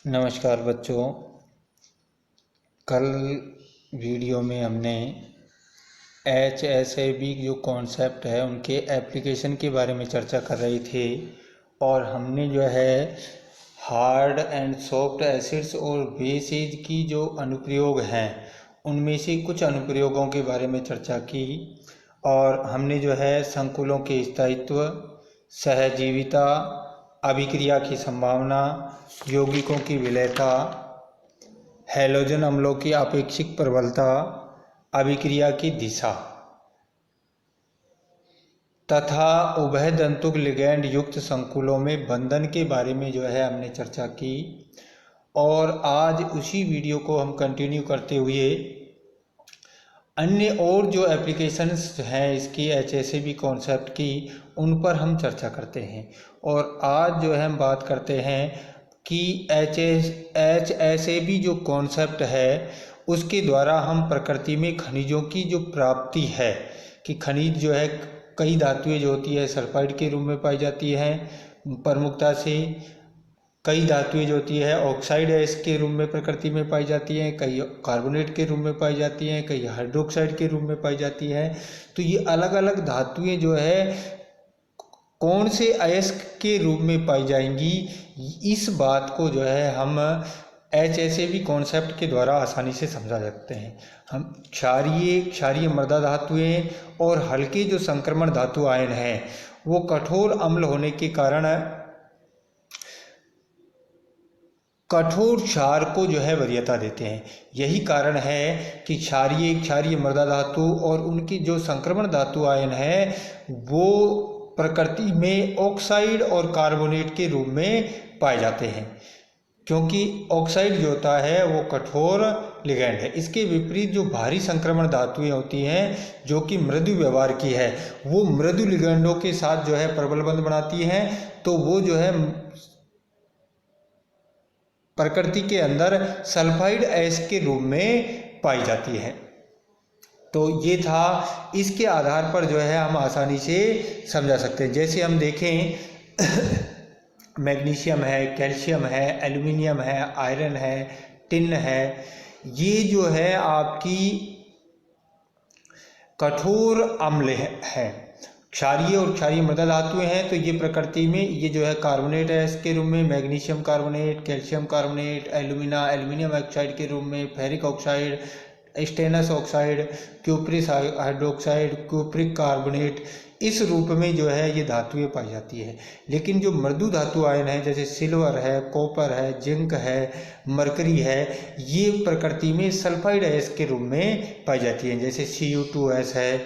नमस्कार बच्चों। कल वीडियो में हमने HASAB जो कॉन्सेप्ट है उनके एप्लीकेशन के बारे में चर्चा कर रहे थे और हमने जो है हार्ड एंड सॉफ्ट एसिड्स और बेसिस की जो अनुप्रयोग हैं उनमें से कुछ अनुप्रयोगों के बारे में चर्चा की और हमने जो है संकुलों के स्थायित्व, सहजीविता, अभिक्रिया की संभावना, यौगिकों की विलयता, हैलोजन अम्लों की आपेक्षिक प्रबलता, अभिक्रिया की दिशा तथा उभयदंतुक लिगैंड युक्त संकुलों में बंधन के बारे में जो है हमने चर्चा की। और आज उसी वीडियो को हम कंटिन्यू करते हुए अन्य और जो एप्लीकेशंस हैं इसकी HASAB कॉन्सेप्ट की उन पर हम चर्चा करते हैं। और आज जो है हम बात करते हैं कि HASAB जो कॉन्सेप्ट है उसके द्वारा हम प्रकृति में खनिजों की जो प्राप्ति है कि खनिज जो है कई धातुएं जो होती है सल्फाइड के रूप में पाई जाती हैं प्रमुखता से, कई धातुएं जो होती है ऑक्साइड के रूप में प्रकृति में पाई जाती हैं, कई कार्बोनेट के रूप में पाई जाती हैं, कई हाइड्रोक्साइड के रूप में पाई जाती है। तो ये अलग अलग धातुएं जो है कौन से अयस्क के रूप में पाई जाएंगी, इस बात को जो है हम HASAB कॉन्सेप्ट के द्वारा आसानी से समझा सकते हैं। हम क्षारीय मृदा धातुएं और हल्के जो संक्रमण धातु आयन हैं वो कठोर अम्ल होने के कारण कठोर क्षार को जो है वरीयता देते हैं। यही कारण है कि क्षारीय मृदा धातु और उनकी जो संक्रमण धातु आयन है वो प्रकृति में ऑक्साइड और कार्बोनेट के रूप में पाए जाते हैं, क्योंकि ऑक्साइड जो होता है वो कठोर लिगैंड है। इसके विपरीत जो भारी संक्रमण धातुएं होती हैं जो कि मृदु व्यवहार की है वो मृदु लिगैंडों के साथ जो है प्रबल बंध बनाती हैं, तो वो जो है प्रकृति के अंदर सल्फाइड अयस्क के रूप में पाई जाती है। तो ये था, इसके आधार पर जो है हम आसानी से समझा सकते हैं। जैसे हम देखें मैग्नीशियम है, कैल्शियम है, एल्युमिनियम है, आयरन है, टिन है, ये जो है आपकी कठोर अम्ल है, क्षारीय और क्षारीय मृदा धातुएं हैं। तो ये प्रकृति में ये जो है कार्बोनेट है इसके रूप में, magnesium carbonate, calcium carbonate, aluminium oxide के रूप में, ferric oxide, stannous oxide, cupric hydroxide, cupric carbonate, इस रूप में जो है ये धातुएं पाई जाती है। लेकिन जो मृदु धातु आयन है जैसे सिल्वर है, कॉपर है, जिंक है, मरकरी है, ये प्रकृति में सल्फाइड अयस्क के रूप में पाई जाती है। जैसे Cu2S है,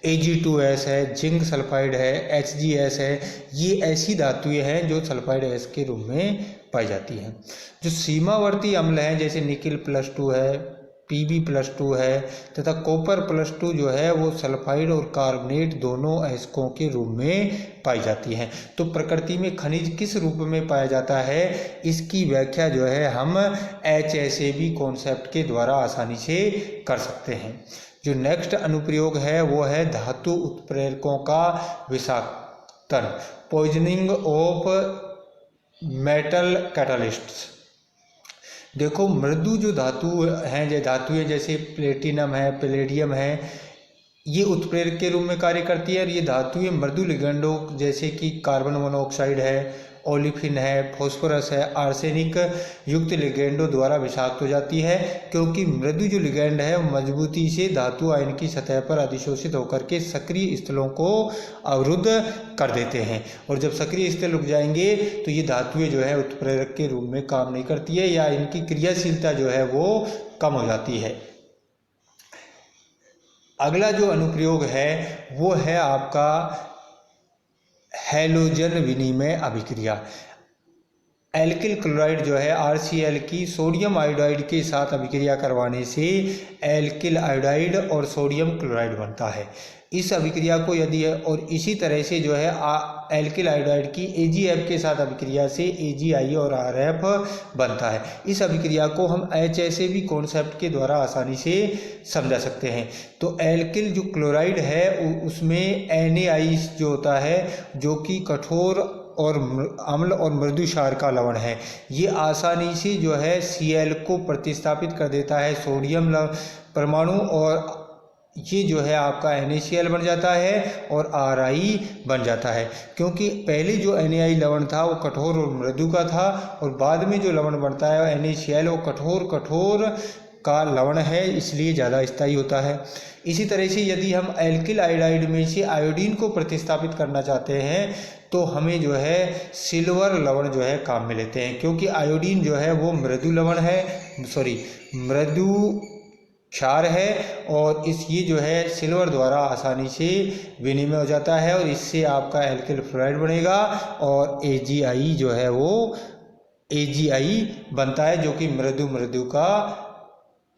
Ag2S है, जिंक सल्फाइड है, HgS है, ये ऐसी धातुएं हैं जो सल्फाइड अयस्क के रूप में पाई जाती हैं। जो सीमावर्ती अम्ल हैं जैसे निकिल +2 है, Pb+2 है तथा कॉपर +2 जो है वो सल्फाइड और कार्बोनेट दोनों अयस्कों के रूप में पाई जाती हैं। तो प्रकृति में खनिज किस रूप में पाया जाता है इसकी व्याख्या जो है हम HASAB कॉन्सेप्ट के द्वारा आसानी से कर सकते हैं। जो नेक्स्ट अनुप्रयोग है वो है धातु उत्प्रेरकों का विषाक्तन, पॉइजनिंग ऑफ मेटल कैटालिस्ट्स। देखो मृदु जो धातु हैं धातुएं जैसे प्लेटिनम है, पैलेडियम है, ये उत्प्रेरक के रूप में कार्य करती है। और ये धातुएं मृदु लिगैंडों जैसे कि कार्बन मोनोऑक्साइड है, ओलिफिन है, फास्फोरस है, आर्सेनिक युक्त लिगैंडों द्वारा विषाक्त हो जाती है, क्योंकि मृदु जो लिगैंड है वो मजबूती से धातु आयन की सतह पर अधिशोषित होकर के सक्रिय स्थलों को अवरुद्ध कर देते हैं। और जब सक्रिय स्थल रुक जाएंगे तो ये धातुएं जो है उत्प्रेरक के रूप में काम नहीं करती है या इनकी क्रियाशीलता जो है वो कम हो जाती है। अगला जो अनुप्रयोग है वो है आपका हैलोजन विनिमय अभिक्रिया। एल्किल क्लोराइड जो है RCl की सोडियम आयोडाइड के साथ अभिक्रिया करवाने से एल्किल आयोडाइड और सोडियम क्लोराइड बनता है। इस अभिक्रिया को यदि और इसी तरह से जो है एल्किल आयोडाइड की AgF के साथ अभिक्रिया से AgI और RF बनता है। इस अभिक्रिया को हम HASAB कॉन्सेप्ट के द्वारा आसानी से समझा सकते हैं। तो एल्किल जो क्लोराइड है उसमें NaI जो होता है जो कि कठोर अम्ल और मृदु क्षार का लवण है। ये आसानी से जो है Cl को प्रतिस्थापित कर देता है सोडियम परमाणु, और ये जो है आपका NaCl बन जाता है और Ri बन जाता है। क्योंकि पहले जो Na लवण था वो कठोर और मृदु का था, और बाद में जो लवण बनता है NaCl वो कठोर का लवण है, इसलिए ज़्यादा स्थायी होता है। इसी तरह से यदि हम एल्किल आयोडाइड में से आयोडीन को प्रतिस्थापित करना चाहते हैं तो हमें जो है सिल्वर लवण जो है काम में लेते हैं, क्योंकि आयोडीन जो है वो मृदु लवण है, मृदु क्षार है, और ये जो है सिल्वर द्वारा आसानी से विनिमय हो जाता है, और इससे आपका एल्किल फ्लोराइड बनेगा और AgI जो है वो AgI बनता है, जो कि मृदु का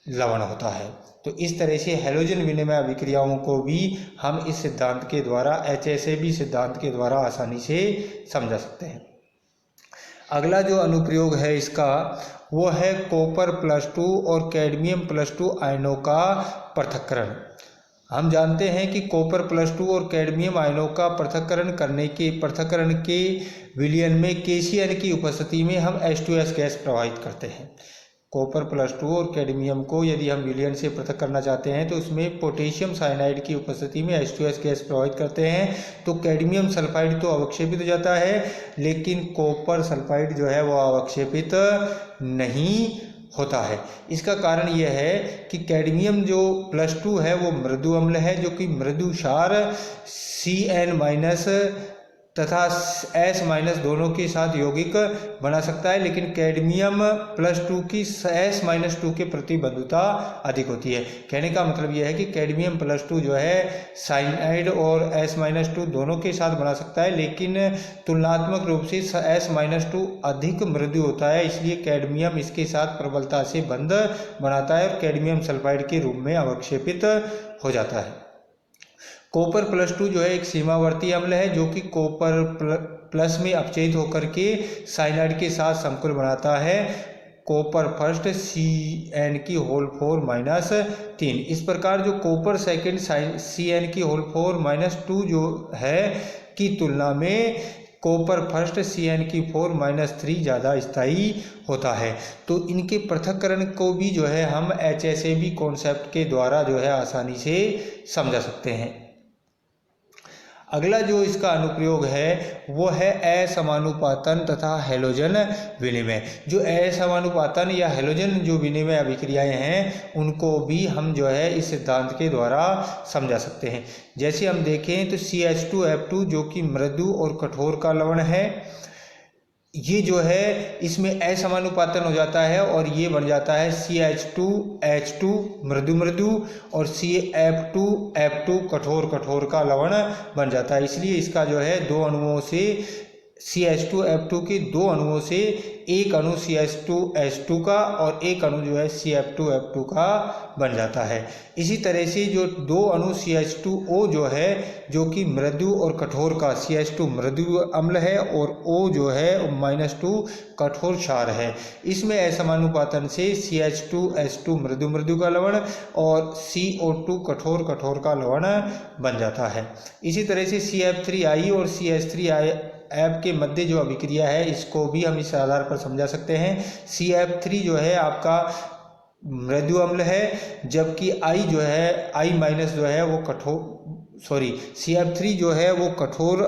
लवण होता है। तो इस तरह से हैलोजन विनिमय अभिक्रियाओं को भी हम इस सिद्धांत के द्वारा HSAB सिद्धांत के द्वारा आसानी से समझा सकते हैं। अगला जो अनुप्रयोग है इसका वो है कॉपर +2 और कैडमियम +2 आयनों का पृथक्करण। हम जानते हैं कि कॉपर +2 और कैडमियम आयनों का पृथक्करण के विलयन में KCN की उपस्थिति में हम H2S गैस प्रवाहित करते हैं। कॉपर +2 और कैडमियम को यदि हम विलयन से पृथक करना चाहते हैं तो उसमें पोटेशियम साइनाइड की उपस्थिति में H2S गैस प्रवाहित करते हैं, तो कैडमियम सल्फाइड तो अवक्षेपित हो जाता है, लेकिन कॉपर सल्फाइड जो है वो अवक्षेपित नहीं होता है। इसका कारण यह है कि कैडमियम जो +2 है वो मृदु अम्ल है, जो कि मृदु क्षार CN- तथा S- दोनों के साथ यौगिक बना सकता है, लेकिन कैडमियम +2 की S-2 के प्रति बंधुता अधिक होती है। कहने का मतलब यह है कि कैडमियम +2 जो है साइनाइड और S-2 दोनों के साथ बना सकता है, लेकिन तुलनात्मक रूप से S-2 अधिक मृदु होता है, इसलिए कैडमियम इसके साथ प्रबलता से बंध बनाता है और कैडमियम सल्फाइड के रूप में अवक्षेपित हो जाता है। कॉपर +2 जो है एक सीमावर्ती अम्ल है, जो कि कॉपर प्लस में अपचयित होकर के साइनाइड के साथ समकुल बनाता है कॉपर फर्स्ट CN⁴ -3। इस प्रकार जो कॉपर सेकंड CN⁴ -2 जो है की तुलना में कॉपर फर्स्ट CN⁴ ज़्यादा स्थायी होता है। तो इनके पृथक्करण को भी जो है हम HSAB कॉन्सेप्ट के द्वारा जो है आसानी से समझा सकते हैं। अगला जो इसका अनुप्रयोग है वो है असमानुपातन तथा हैलोजन विनिमय। जो असमानुपातन या हैलोजन जो विनिमय अभिक्रियाएं हैं उनको भी हम जो है इस सिद्धांत के द्वारा समझा सकते हैं। जैसे हम देखें तो CH2F2 जो कि मृदु और कठोर का लवण है, ये जो है इसमें असमानुपातन हो जाता है और ये बन जाता है CH2H2 मृदु और CF2F2 कठोर का लवण बन जाता है। इसलिए इसका जो है दो अणुओं से CH2F2 के दो अणुओं से एक अणु CH2H2 का और एक अणु जो है CF2F2 का बन जाता है। इसी तरह से जो दो अणु CH2O जो है जो कि मृदु और कठोर का CH2 मृदु अम्ल है और O जो है -2 कठोर क्षार है। इसमें असमानुपातन से CH2H2 मृदु का लवण और CO2 कठोर का लवण बन जाता है। इसी तरह से CF3I और CH3F के मध्य जो अभिक्रिया है इसको भी हम इस आधार पर समझा सकते हैं। CF3 जो है आपका मृदु अम्ल है, जबकि I जो है I- जो है वो CF3 जो है वो कठोर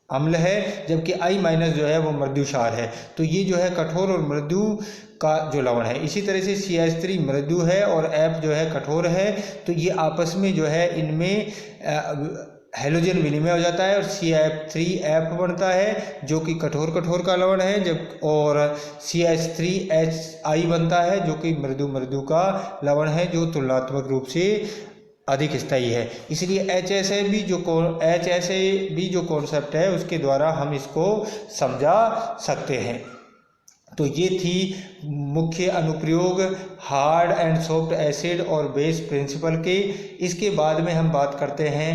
अम्ल है, जबकि I- जो है वो मृदु क्षार है। तो ये जो है कठोर और मृदु का जो लवण है। इसी तरह से CH3 मृदु है और F जो है कठोर है, तो ये आपस में जो है इनमें हैलोजन विनिमय हो जाता है और CF3F बनता है जो कि कठोर का लवण है, और CH3HI बनता है जो कि मृदु का लवण है, जो तुलनात्मक रूप से अधिक स्थायी है। इसलिए HSAB जो कॉन्सेप्ट है उसके द्वारा हम इसको समझा सकते हैं। तो ये थी मुख्य अनुप्रयोग हार्ड एंड सॉफ्ट एसिड और बेस प्रिंसिपल के। इसके बाद में हम बात करते हैं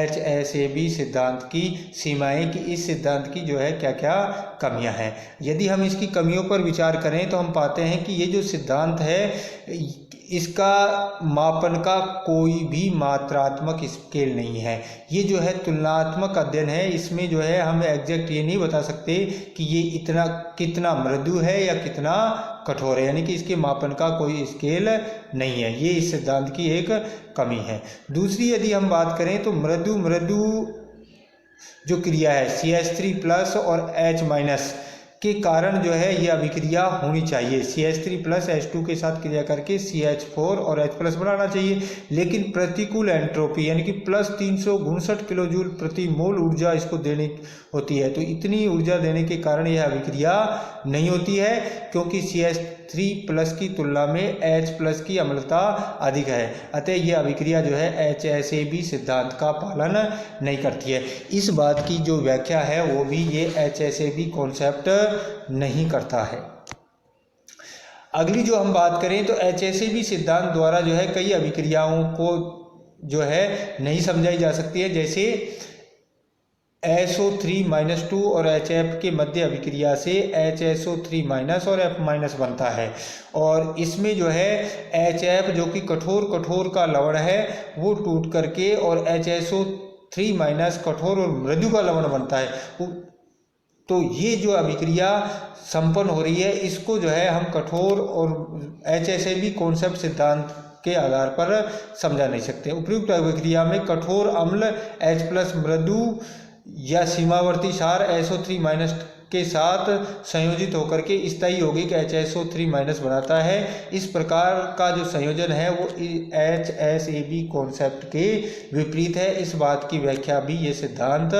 HSAB सिद्धांत की सीमाएं कि इस सिद्धांत की जो है क्या क्या कमियां हैं। यदि हम इसकी कमियों पर विचार करें तो हम पाते हैं कि ये जो सिद्धांत है इसका मापन का कोई भी मात्रात्मक स्केल नहीं है। ये जो है तुलनात्मक अध्ययन है, इसमें जो है हम एग्जैक्ट ये नहीं बता सकते कि ये इतना कितना मृदु है या कितना कठोर है, यानी कि इसके मापन का कोई स्केल नहीं है। ये इस सिद्धांत की एक कमी है। दूसरी यदि हम बात करें तो मृदु जो क्रिया है CH3+ और H- के कारण जो है ये अभिक्रिया होनी चाहिए। CH3+ H2 के साथ क्रिया करके CH4 और H+ बनाना चाहिए, लेकिन प्रतिकूल एंट्रोपी यानी कि +359 किलोजूल प्रति मोल ऊर्जा इसको देनी होती है। तो इतनी ऊर्जा देने के कारण यह अभिक्रिया नहीं होती है, क्योंकि CH3+ की तुलना में H+ की अम्लता अधिक है। अतः यह अभिक्रिया जो है HSAB सिद्धांत का पालन नहीं करती है। इस बात की जो व्याख्या है वो भी ये HSAB कॉन्सेप्ट नहीं करता है। अगली जो हम बात करें तो HSAB सिद्धांत द्वारा जो है कई अभिक्रियाओं को जो है नहीं समझाई जा सकती है, जैसे SO3-2 और HF के मध्य अभिक्रिया से HSO3- और F- बनता है, और इसमें जो है HF जो कि कठोर का लवण है वो टूट करके और HSO3- कठोर और मृदु का लवण बनता है। तो ये जो अभिक्रिया संपन्न हो रही है इसको जो है हम कठोर और HSAB कॉन्सेप्ट सिद्धांत के आधार पर समझा नहीं सकते। उपयुक्त अभिक्रिया में कठोर अम्ल H+ मृदु या सीमावर्ती क्षार SO3- के साथ संयोजित होकर के स्थायी यौगिक HSO3- बनाता है। इस प्रकार का जो संयोजन है वो HSAB कॉन्सेप्ट के विपरीत है। इस बात की व्याख्या भी ये सिद्धांत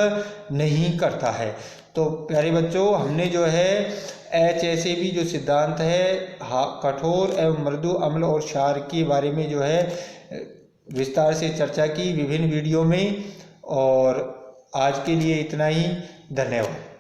नहीं करता है। तो प्यारे बच्चों, हमने जो है HSAB जो सिद्धांत है कठोर एवं मृदु अम्ल और क्षार के बारे में जो है विस्तार से चर्चा की विभिन्न वीडियो में, और आज के लिए इतना ही। धन्यवाद।